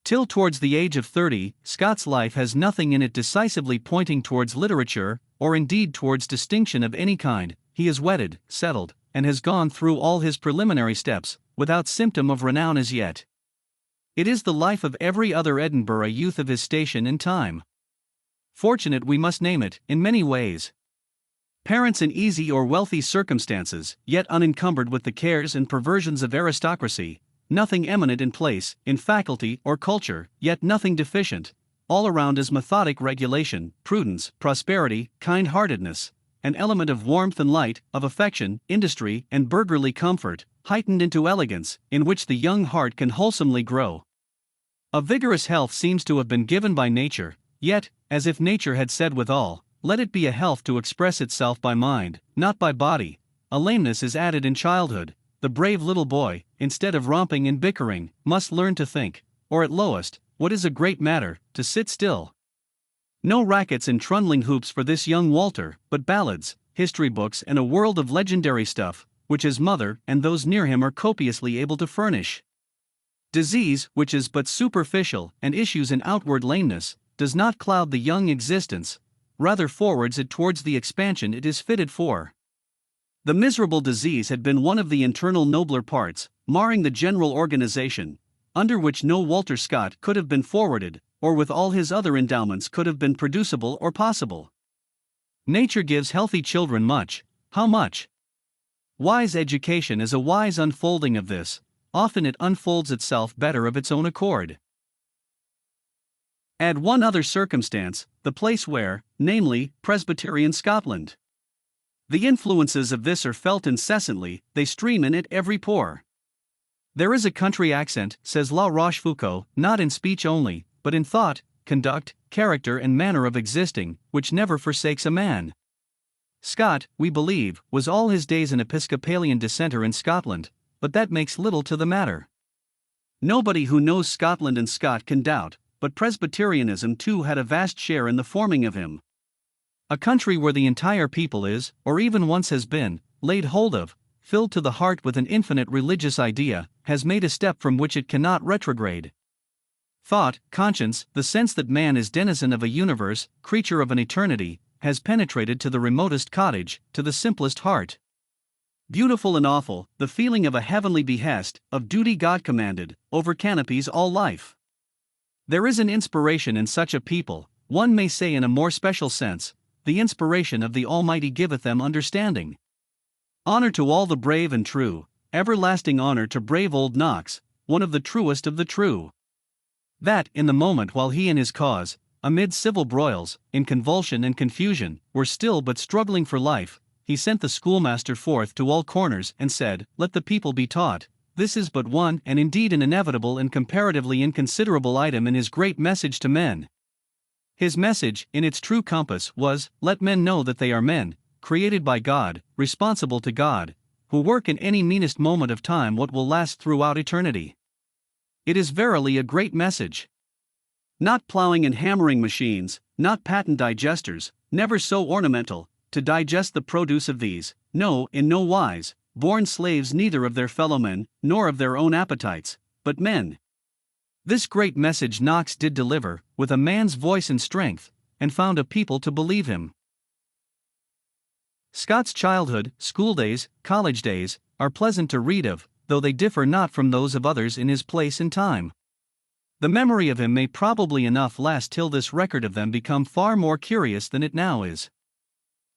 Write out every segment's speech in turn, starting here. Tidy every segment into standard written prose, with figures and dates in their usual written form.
Till towards the age of 30, Scott's life has nothing in it decisively pointing towards literature, or indeed towards distinction of any kind. He is wedded, settled, and has gone through all his preliminary steps, without symptom of renown as yet. It is the life of every other Edinburgh youth of his station and time. Fortunate we must name it, in many ways. Parents in easy or wealthy circumstances, yet unencumbered with the cares and perversions of aristocracy, nothing eminent in place, in faculty or culture, yet nothing deficient. All around is methodic regulation, prudence, prosperity, kind-heartedness, an element of warmth and light, of affection, industry, and burgherly comfort, heightened into elegance, in which the young heart can wholesomely grow. A vigorous health seems to have been given by nature, yet, as if nature had said withal, let it be a health to express itself by mind, not by body. A lameness is added in childhood. The brave little boy, instead of romping and bickering, must learn to think, or at lowest, what is a great matter, to sit still. No rackets and trundling hoops for this young Walter, but ballads, history books, and a world of legendary stuff, which his mother and those near him are copiously able to furnish. Disease, which is but superficial and issues in outward lameness, does not cloud the young existence, rather forwards it towards the expansion it is fitted for. The miserable disease had been one of the internal nobler parts, marring the general organization, under which no Walter Scott could have been forwarded, or with all his other endowments could have been producible or possible. Nature gives healthy children much. How much? Wise education is a wise unfolding of this. Often it unfolds itself better of its own accord. Add one other circumstance, the place where, namely, Presbyterian Scotland. The influences of this are felt incessantly, they stream in at every pore. There is a country accent, says La Rochefoucauld, not in speech only, but in thought, conduct, character and manner of existing, which never forsakes a man. Scott, we believe, was all his days an Episcopalian dissenter in Scotland, but that makes little to the matter. Nobody who knows Scotland and Scott can doubt, but Presbyterianism too had a vast share in the forming of him. A country where the entire people is, or even once has been, laid hold of, filled to the heart with an infinite religious idea, has made a step from which it cannot retrograde. Thought, conscience, the sense that man is denizen of a universe, creature of an eternity, has penetrated to the remotest cottage, to the simplest heart. Beautiful and awful, the feeling of a heavenly behest, of duty God commanded, overcanopies all life. There is an inspiration in such a people, one may say in a more special sense, the inspiration of the Almighty giveth them understanding. Honor to all the brave and true, everlasting honor to brave old Knox, one of the truest of the true. That, in the moment while he and his cause, amid civil broils, in convulsion and confusion, were still but struggling for life, he sent the schoolmaster forth to all corners and said, "Let the people be taught." This is but one and indeed an inevitable and comparatively inconsiderable item in his great message to men. His message, in its true compass, was, let men know that they are men, created by God, responsible to God, who work in any meanest moment of time what will last throughout eternity. It is verily a great message. Not plowing and hammering machines, not patent digesters, never so ornamental, to digest the produce of these, no, in no wise, born slaves neither of their fellowmen, nor of their own appetites, but men. This great message Knox did deliver, with a man's voice and strength, and found a people to believe him. Scott's childhood, schooldays, college days, are pleasant to read of, though they differ not from those of others in his place and time. The memory of him may probably enough last till this record of them become far more curious than it now is.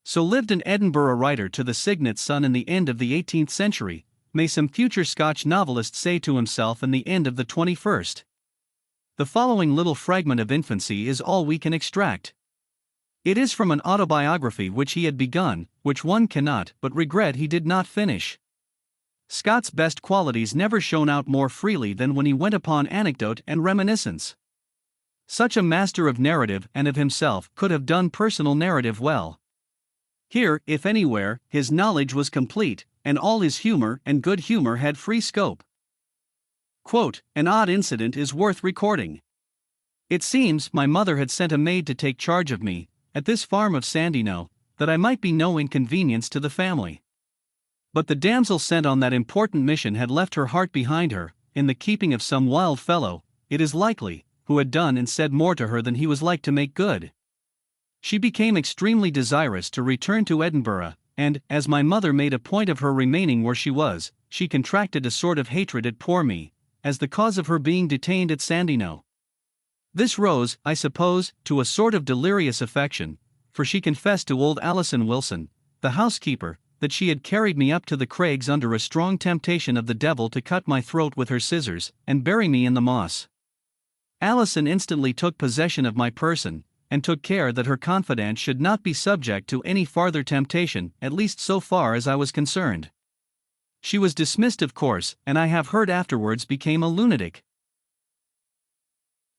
So lived an Edinburgh writer to the cygnet's sun in the end of the 18th century, may some future Scotch novelist say to himself in the end of the 21st. The following little fragment of infancy is all we can extract. It is from an autobiography which he had begun, which one cannot but regret he did not finish. Scott's best qualities never shone out more freely than when he went upon anecdote and reminiscence. Such a master of narrative and of himself could have done personal narrative well. Here, if anywhere, his knowledge was complete, and all his humor and good humor had free scope. Quote, an odd incident is worth recording. It seems my mother had sent a maid to take charge of me, at this farm of Sandyknowe, that I might be no inconvenience to the family. But the damsel sent on that important mission had left her heart behind her, in the keeping of some wild fellow, it is likely, who had done and said more to her than he was like to make good. She became extremely desirous to return to Edinburgh, and, as my mother made a point of her remaining where she was, she contracted a sort of hatred at poor me, as the cause of her being detained at Sandyknowe. This rose, I suppose, to a sort of delirious affection, for she confessed to old Alison Wilson, the housekeeper, that she had carried me up to the crags under a strong temptation of the devil to cut my throat with her scissors, and bury me in the moss. Alison instantly took possession of my person, and took care that her confidant should not be subject to any farther temptation, at least so far as I was concerned. She was dismissed, of course, and I have heard afterwards became a lunatic.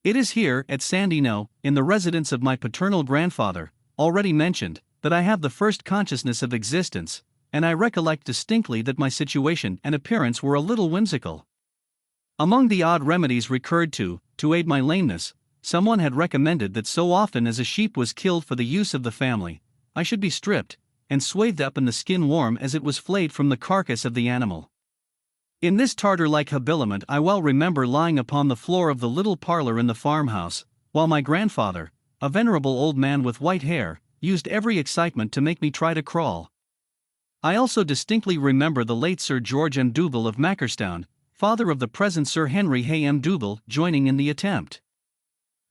It is here, at Sandyknowe, in the residence of my paternal grandfather, already mentioned, that I have the first consciousness of existence, and I recollect distinctly that my situation and appearance were a little whimsical. Among the odd remedies recurred to aid my lameness, someone had recommended that so often as a sheep was killed for the use of the family, I should be stripped, and swathed up in the skin warm as it was flayed from the carcass of the animal. In this Tartar-like habiliment I well remember lying upon the floor of the little parlor in the farmhouse, while my grandfather, a venerable old man with white hair, used every excitement to make me try to crawl. I also distinctly remember the late Sir George M. Dougal of Makerstown, father of the present Sir Henry Hay M. Dougal, joining in the attempt.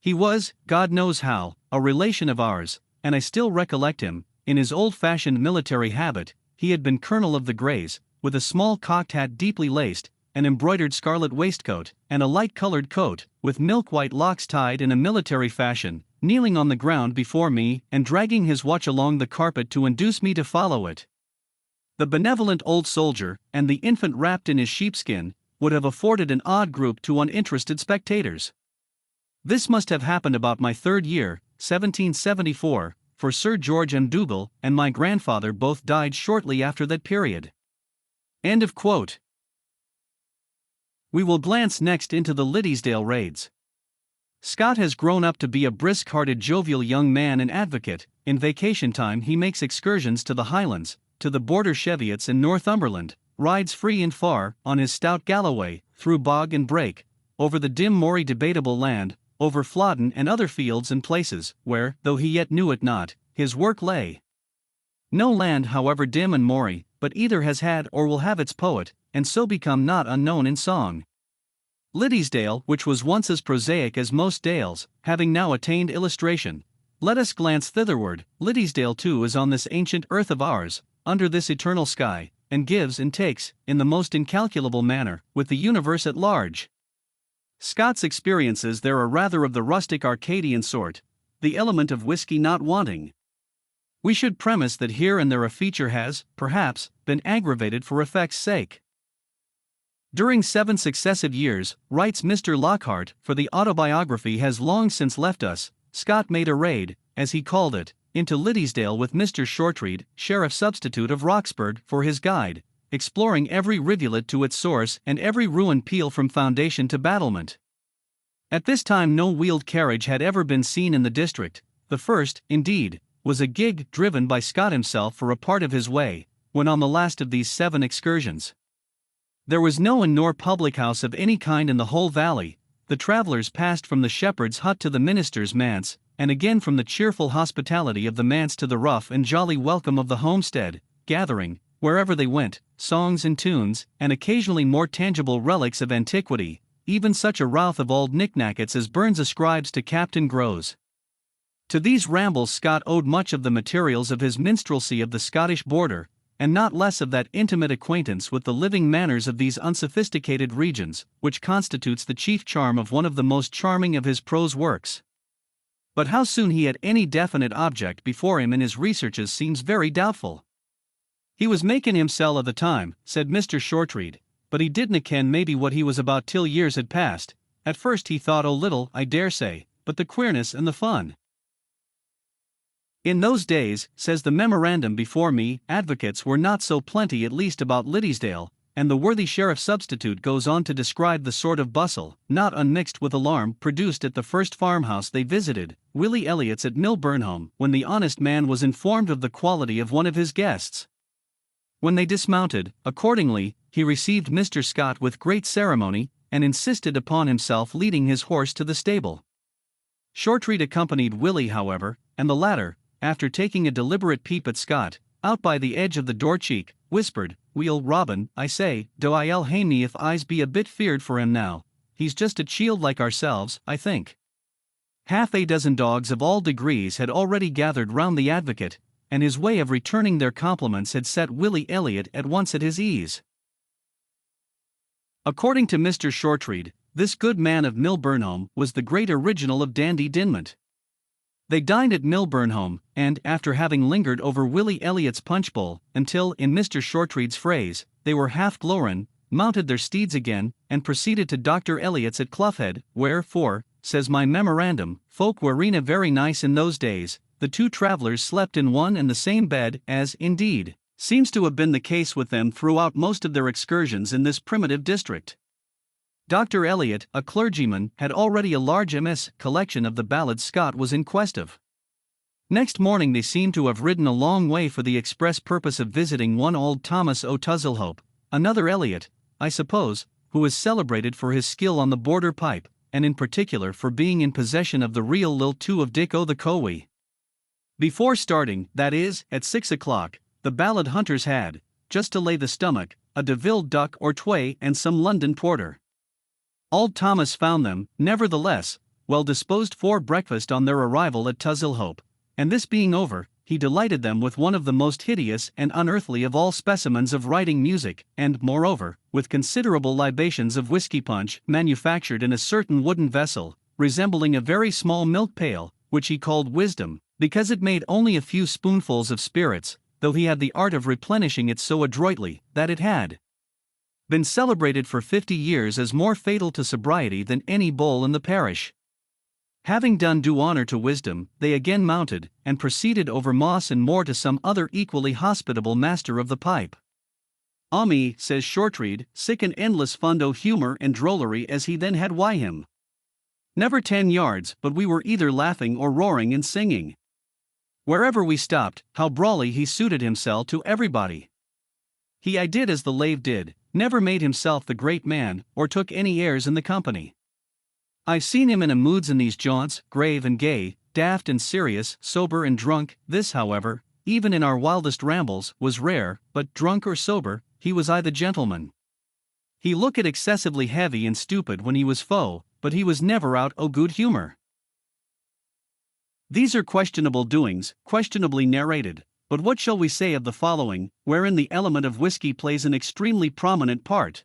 He was, God knows how, a relation of ours, and I still recollect him, in his old-fashioned military habit. He had been colonel of the Greys, with a small cocked hat deeply laced, an embroidered scarlet waistcoat, and a light-colored coat, with milk-white locks tied in a military fashion, kneeling on the ground before me and dragging his watch along the carpet to induce me to follow it. The benevolent old soldier, and the infant wrapped in his sheepskin, would have afforded an odd group to uninterested spectators. This must have happened about my third year, 1774, for Sir George M. Dougal and my grandfather both died shortly after that period. End of quote. We will glance next into the Liddesdale raids. Scott has grown up to be a brisk-hearted, jovial young man and advocate. In vacation time he makes excursions to the Highlands, to the border Cheviots in Northumberland, rides free and far, on his stout Galloway, through bog and brake, over the dim moory debatable land, over Flodden and other fields and places, where, though he yet knew it not, his work lay. No land however dim and moory, but either has had or will have its poet, and so become not unknown in song. Liddesdale, which was once as prosaic as most dales, having now attained illustration, let us glance thitherward. Liddesdale too is on this ancient earth of ours, under this eternal sky, and gives and takes, in the most incalculable manner, with the universe at large. Scott's experiences there are rather of the rustic Arcadian sort, the element of whiskey not wanting. We should premise that here and there a feature has, perhaps, been aggravated for effect's sake. During 7 successive years, writes Mr. Lockhart, for the autobiography has long since left us, Scott made a raid, as he called it, into Liddesdale with Mr. Shortreed, sheriff substitute of Roxburgh, for his guide, exploring every rivulet to its source and every ruined peel from foundation to battlement. At this time no wheeled carriage had ever been seen in the district. The first, indeed, was a gig driven by Scott himself for a part of his way, when on the last of these 7 excursions. There was no inn nor public house of any kind in the whole valley. The travellers passed from the shepherd's hut to the minister's manse, and again from the cheerful hospitality of the manse to the rough and jolly welcome of the homestead, gathering, wherever they went, songs and tunes, and occasionally more tangible relics of antiquity, even such a routh of old knickknackets as Burns ascribes to Captain Grose. To these rambles Scott owed much of the materials of his minstrelsy of the Scottish border, and not less of that intimate acquaintance with the living manners of these unsophisticated regions, which constitutes the chief charm of one of the most charming of his prose works. But how soon he had any definite object before him in his researches seems very doubtful. He was making himsel' o' the time, said Mr. Shortreed, but he didna ken maybe what he was about till years had passed. At first he thought o' little, I dare say, but the queerness and the fun. In those days, says the memorandum before me, advocates were not so plenty, at least about Liddesdale, and the worthy sheriff substitute goes on to describe the sort of bustle, not unmixed with alarm, produced at the first farmhouse they visited, Willie Elliott's at Milburnholme, when the honest man was informed of the quality of one of his guests. When they dismounted, accordingly, he received Mr. Scott with great ceremony, and insisted upon himself leading his horse to the stable. Shortreed accompanied Willie, however, and the latter, after taking a deliberate peep at Scott, out by the edge of the door-cheek, whispered, "Weel, Robin, I say, do I'll hae me if I's be a bit feared for him now. He's just a chield like ourselves, I think." Half a dozen dogs of all degrees had already gathered round the advocate, and his way of returning their compliments had set Willie Elliot at once at his ease. According to Mr. Shortreed, this good man of Millburnham was the great original of Dandy Dinmont. They dined at Millburnham, and, after having lingered over Willie Elliot's punch bowl, until, in Mr. Shortreed's phrase, they were half glorin', mounted their steeds again, and proceeded to Dr. Elliot's at Cloughhead, where, for, says my memorandum, folk werena very nice in those days, the two travellers slept in one and the same bed, as, indeed, seems to have been the case with them throughout most of their excursions in this primitive district. Dr. Elliot, a clergyman, had already a large MS collection of the ballads Scott was in quest of. Next morning they seemed to have ridden a long way for the express purpose of visiting one old Thomas o' Tuzzlehope, another Elliot, I suppose, who is celebrated for his skill on the border pipe, and in particular for being in possession of the real lilt 2 of Dick o' the Cowey. Before starting, that is, at 6 o'clock, the ballad hunters had, just to lay the stomach, a Deville duck or tway and some London porter. Old Thomas found them, nevertheless, well disposed for breakfast on their arrival at Tuzzlehope, and this being over, he delighted them with one of the most hideous and unearthly of all specimens of writing music, and, moreover, with considerable libations of whiskey punch manufactured in a certain wooden vessel, resembling a very small milk pail, which he called Wisdom, because it made only a few spoonfuls of spirits, though he had the art of replenishing it so adroitly that it had been celebrated for 50 years as more fatal to sobriety than any bowl in the parish. Having done due honor to Wisdom, they again mounted, and proceeded over moss and moor to some other equally hospitable master of the pipe. "Ah me," says Shortreed, sick an endless fund o' humour and drollery as he then had wy him. Never 10 yards but we were either laughing or roaring and singing. Wherever we stopped, how brawly he suited himself to everybody. I did as the lave did, never made himself the great man, or took any airs in the company. I've seen him in a moods in these jaunts, grave and gay, daft and serious, sober and drunk. This, however, even in our wildest rambles, was rare, but, drunk or sober, he was aye the gentleman. He looked excessively heavy and stupid when he was foe, but he was never out o' good humour. These are questionable doings, questionably narrated, but what shall we say of the following, wherein the element of whiskey plays an extremely prominent part?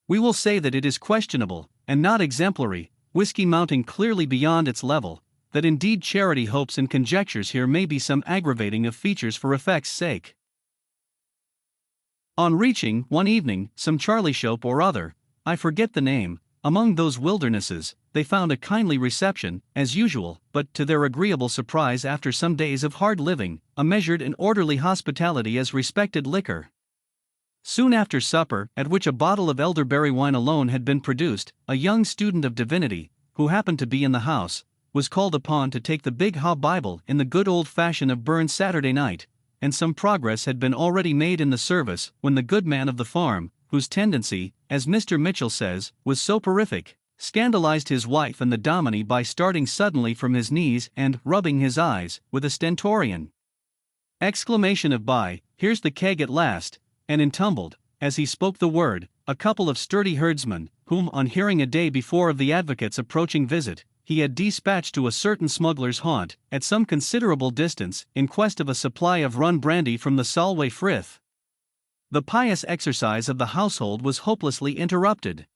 We will say that it is questionable, and not exemplary, whiskey mounting clearly beyond its level, that indeed charity hopes and conjectures here may be some aggravating of features for effect's sake. On reaching, one evening, some Charlie Shope or other, I forget the name, among those wildernesses, they found a kindly reception, as usual, but, to their agreeable surprise after some days of hard living, a measured and orderly hospitality as respected liquor. Soon after supper, at which a bottle of elderberry wine alone had been produced, a young student of divinity, who happened to be in the house, was called upon to take the big Hob Bible in the good old fashion of Burn Saturday night, and some progress had been already made in the service, when the good man of the farm, whose tendency, as Mr. Mitchell says, was so terrific, scandalized his wife and the dominie by starting suddenly from his knees and rubbing his eyes, with a stentorian exclamation of "By, here's the keg at last," and in tumbled, as he spoke the word, a couple of sturdy herdsmen, whom, on hearing a day before of the advocate's approaching visit, he had dispatched to a certain smuggler's haunt, at some considerable distance, in quest of a supply of run brandy from the Solway Frith. The pious exercise of the household was hopelessly interrupted.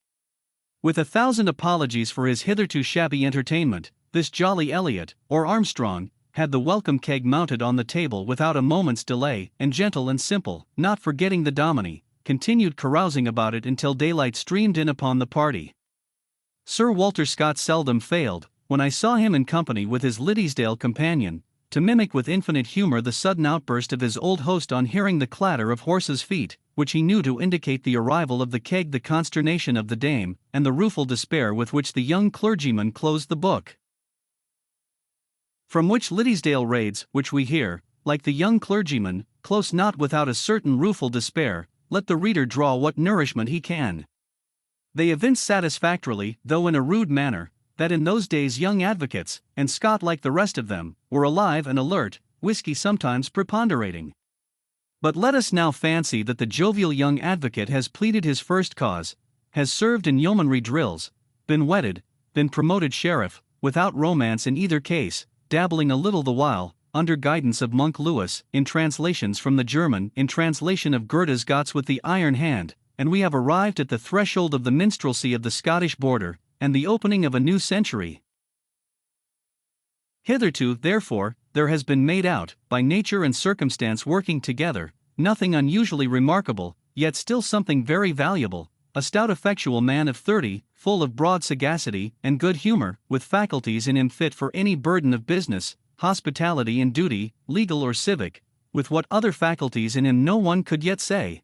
With 1,000 apologies for his hitherto shabby entertainment, this jolly Elliot, or Armstrong, had the welcome keg mounted on the table without a moment's delay, and gentle and simple, not forgetting the dominie, continued carousing about it until daylight streamed in upon the party. Sir Walter Scott seldom failed, when I saw him in company with his Liddesdale companion, to mimic with infinite humour the sudden outburst of his old host on hearing the clatter of horses' feet, which he knew to indicate the arrival of the keg, the consternation of the dame, and the rueful despair with which the young clergyman closed the book. From which Liddesdale raids, which we hear, like the young clergyman, close not without a certain rueful despair, let the reader draw what nourishment he can. They evince satisfactorily, though in a rude manner, that in those days young advocates, and Scott like the rest of them, were alive and alert, whiskey sometimes preponderating. But let us now fancy that the jovial young advocate has pleaded his first cause, has served in yeomanry drills, been wedded, been promoted sheriff, without romance in either case, dabbling a little the while, under guidance of Monk Lewis, in translations from the German, in translation of Goethe's Götz with the iron hand, and we have arrived at the threshold of the minstrelsy of the Scottish border, and the opening of a new century. Hitherto, therefore, there has been made out, by nature and circumstance working together, nothing unusually remarkable, yet still something very valuable, a stout effectual man of 30, full of broad sagacity and good humor, with faculties in him fit for any burden of business, hospitality and duty, legal or civic, with what other faculties in him no one could yet say.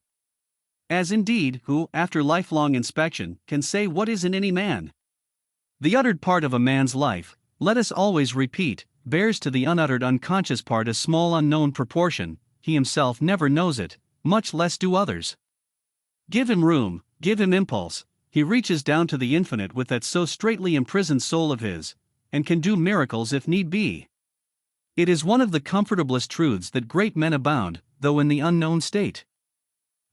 As indeed, who, after lifelong inspection, can say what is in any man? The uttered part of a man's life, let us always repeat, bears to the unuttered unconscious part a small unknown proportion, he himself never knows it, much less do others. Give him room, give him impulse, he reaches down to the infinite with that so straitly imprisoned soul of his, and can do miracles if need be. It is one of the comfortablest truths that great men abound, though in the unknown state.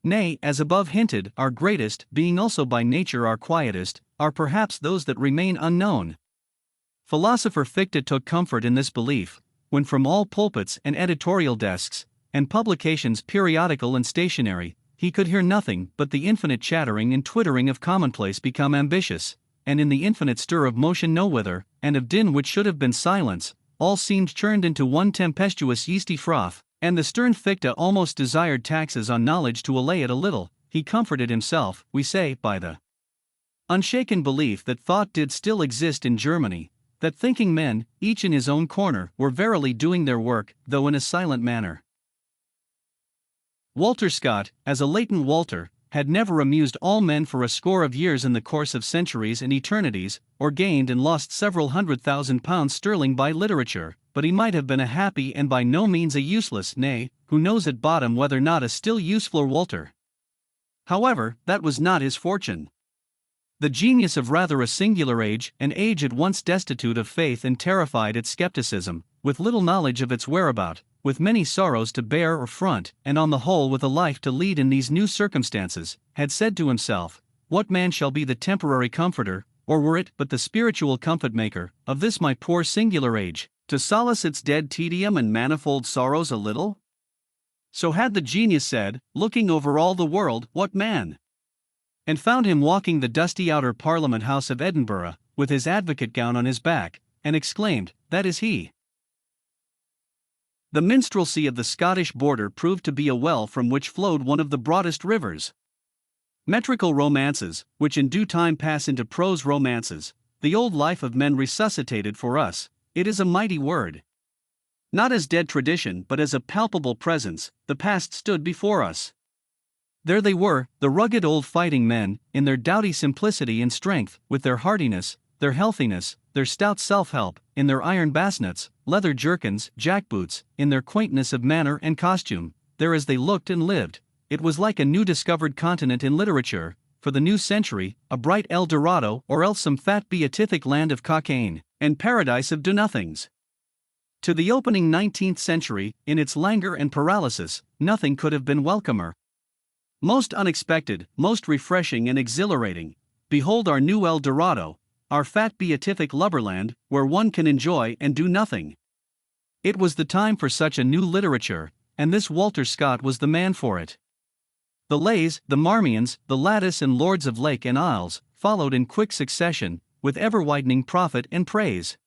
Nay, as above hinted, our greatest, being also by nature our quietest, are perhaps those that remain unknown. Philosopher Fichte took comfort in this belief, when from all pulpits and editorial desks, and publications periodical and stationary, he could hear nothing but the infinite chattering and twittering of commonplace become ambitious, and in the infinite stir of motion nowhither, and of din which should have been silence, all seemed churned into one tempestuous yeasty froth, and the stern Fichte almost desired taxes on knowledge to allay it a little. He comforted himself, we say, by the unshaken belief that thought did still exist in Germany, that thinking men, each in his own corner, were verily doing their work, though in a silent manner. Walter Scott, as a latent Walter, had never amused all men for a score of years in the course of centuries and eternities, or gained and lost several £100,000 sterling by literature, but he might have been a happy and by no means a useless, nay, who knows at bottom whether not a still usefuler Walter. However, that was not his fortune. The genius of rather a singular age, an age at once destitute of faith and terrified at skepticism, with little knowledge of its whereabout, with many sorrows to bear or front, and on the whole with a life to lead in these new circumstances, had said to himself, "What man shall be the temporary comforter, or were it but the spiritual comfort-maker, of this my poor singular age, to solace its dead tedium and manifold sorrows a little?" So had the genius said, looking over all the world, "What man?" and found him walking the dusty outer Parliament House of Edinburgh, with his advocate gown on his back, and exclaimed, "That is he." The minstrelsy of the Scottish border proved to be a well from which flowed one of the broadest rivers. Metrical romances, which in due time pass into prose romances, the old life of men resuscitated for us, it is a mighty word. Not as dead tradition but as a palpable presence, the past stood before us. There they were, the rugged old fighting men, in their doughty simplicity and strength, with their hardiness, their healthiness, their stout self-help, in their iron basnets, leather jerkins, jackboots, in their quaintness of manner and costume, there as they looked and lived. It was like a new discovered continent in literature, for the new century, a bright El Dorado or else some fat beatific land of cocaine, and paradise of do-nothings. To the opening 19th century, in its languor and paralysis, nothing could have been welcomer. Most unexpected, most refreshing and exhilarating, behold our new El Dorado, our fat beatific lubberland, where one can enjoy and do nothing. It was the time for such a new literature, and this Walter Scott was the man for it. The Lays, the Marmions, the Lattice and Lords of Lake and Isles, followed in quick succession, with ever-widening profit and praise.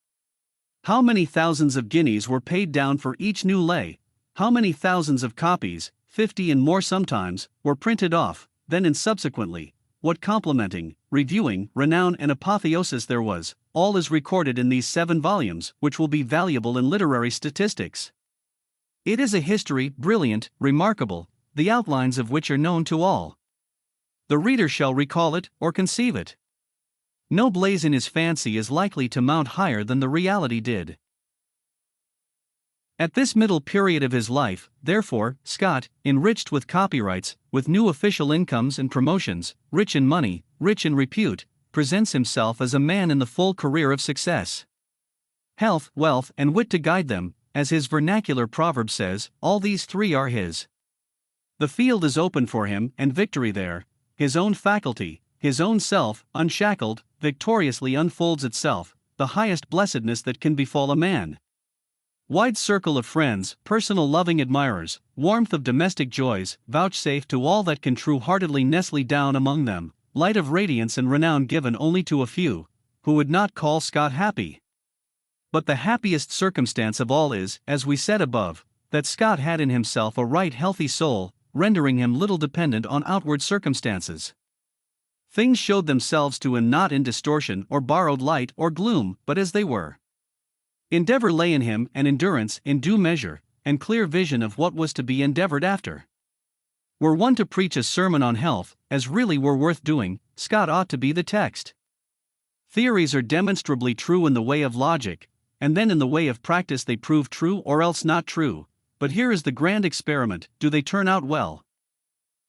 How many thousands of guineas were paid down for each new lay, how many thousands of copies, 50 and more sometimes, were printed off, then and subsequently, what complimenting, reviewing, renown and apotheosis there was, all is recorded in these 7 volumes, which will be valuable in literary statistics. It is a history, brilliant, remarkable, the outlines of which are known to all. The reader shall recall it, or conceive it. No blaze in his fancy is likely to mount higher than the reality did. At this middle period of his life, therefore, Scott, enriched with copyrights, with new official incomes and promotions, rich in money, rich in repute, presents himself as a man in the full career of success. Health, wealth, and wit to guide them, as his vernacular proverb says, all these three are his. The field is open for him, and victory there, his own faculty, his own self, unshackled, victoriously unfolds itself, the highest blessedness that can befall a man. Wide circle of friends, personal loving admirers, warmth of domestic joys, vouchsafed to all that can true-heartedly nestle down among them, light of radiance and renown given only to a few, who would not call Scott happy. But the happiest circumstance of all is, as we said above, that Scott had in himself a right healthy soul, rendering him little dependent on outward circumstances. Things showed themselves to him not in distortion or borrowed light or gloom, but as they were. Endeavor lay in him, and endurance in due measure, and clear vision of what was to be endeavored after. Were one to preach a sermon on health, as really were worth doing, Scott ought to be the text. Theories are demonstrably true in the way of logic, and then in the way of practice they prove true or else not true, but here is the grand experiment: do they turn out well?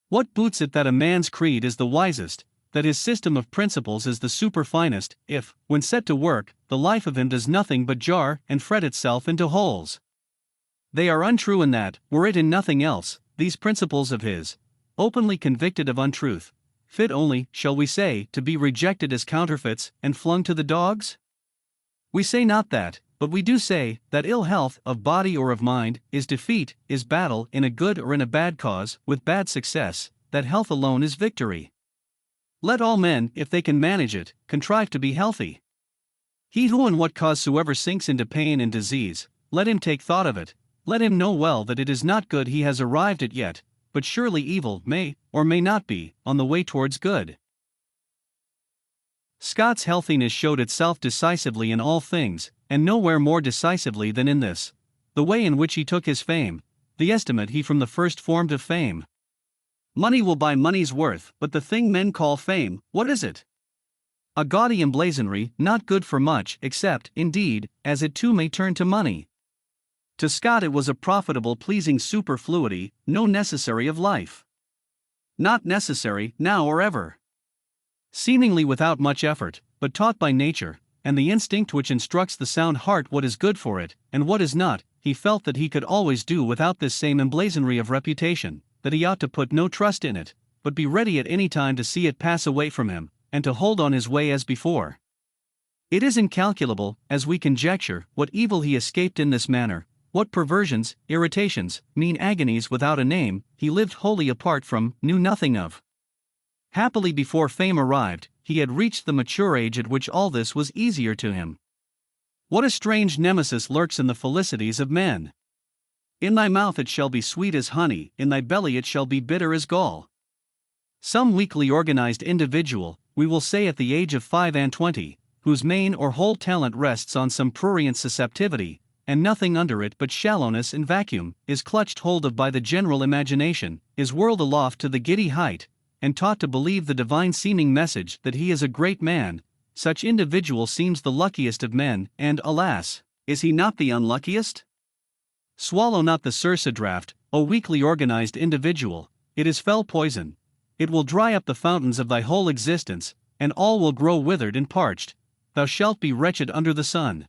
What boots it that a man's creed is the wisest, that his system of principles is the superfinest, if, when set to work, the life of him does nothing but jar and fret itself into holes? They are untrue in that, were it in nothing else, these principles of his, openly convicted of untruth, fit only, shall we say, to be rejected as counterfeits, and flung to the dogs? We say not that, but we do say, that ill health, of body or of mind, is defeat, is battle in a good or in a bad cause, with bad success, that health alone is victory. Let all men, if they can manage it, contrive to be healthy. He who in what cause soever sinks into pain and disease, let him take thought of it, let him know well that it is not good he has arrived at yet, but surely evil may, or may not be, on the way towards good. Scott's healthiness showed itself decisively in all things, and nowhere more decisively than in this: the way in which he took his fame, the estimate he from the first formed of fame. Money will buy money's worth, but the thing men call fame, what is it? A gaudy emblazonry, not good for much, except, indeed, as it too may turn to money. To Scott it was a profitable, pleasing superfluity, no necessary of life. Not necessary, now or ever. Seemingly without much effort, but taught by nature, and the instinct which instructs the sound heart what is good for it, and what is not, he felt that he could always do without this same emblazonry of reputation, that he ought to put no trust in it, but be ready at any time to see it pass away from him, and to hold on his way as before. It is incalculable, as we conjecture, what evil he escaped in this manner, what perversions, irritations, mean agonies without a name, he lived wholly apart from, knew nothing of. Happily before fame arrived, he had reached the mature age at which all this was easier to him. What a strange nemesis lurks in the felicities of men! In thy mouth it shall be sweet as honey, in thy belly it shall be bitter as gall. Some weakly organized individual, we will say at the age of 25, whose main or whole talent rests on some prurient susceptivity, and nothing under it but shallowness and vacuum, is clutched hold of by the general imagination, is whirled aloft to the giddy height, and taught to believe the divine-seeming message that he is a great man. Such individual seems the luckiest of men, and alas, is he not the unluckiest? Swallow not the Circe draught, O weakly organized individual, it is fell poison. It will dry up the fountains of thy whole existence, and all will grow withered and parched. Thou shalt be wretched under the sun.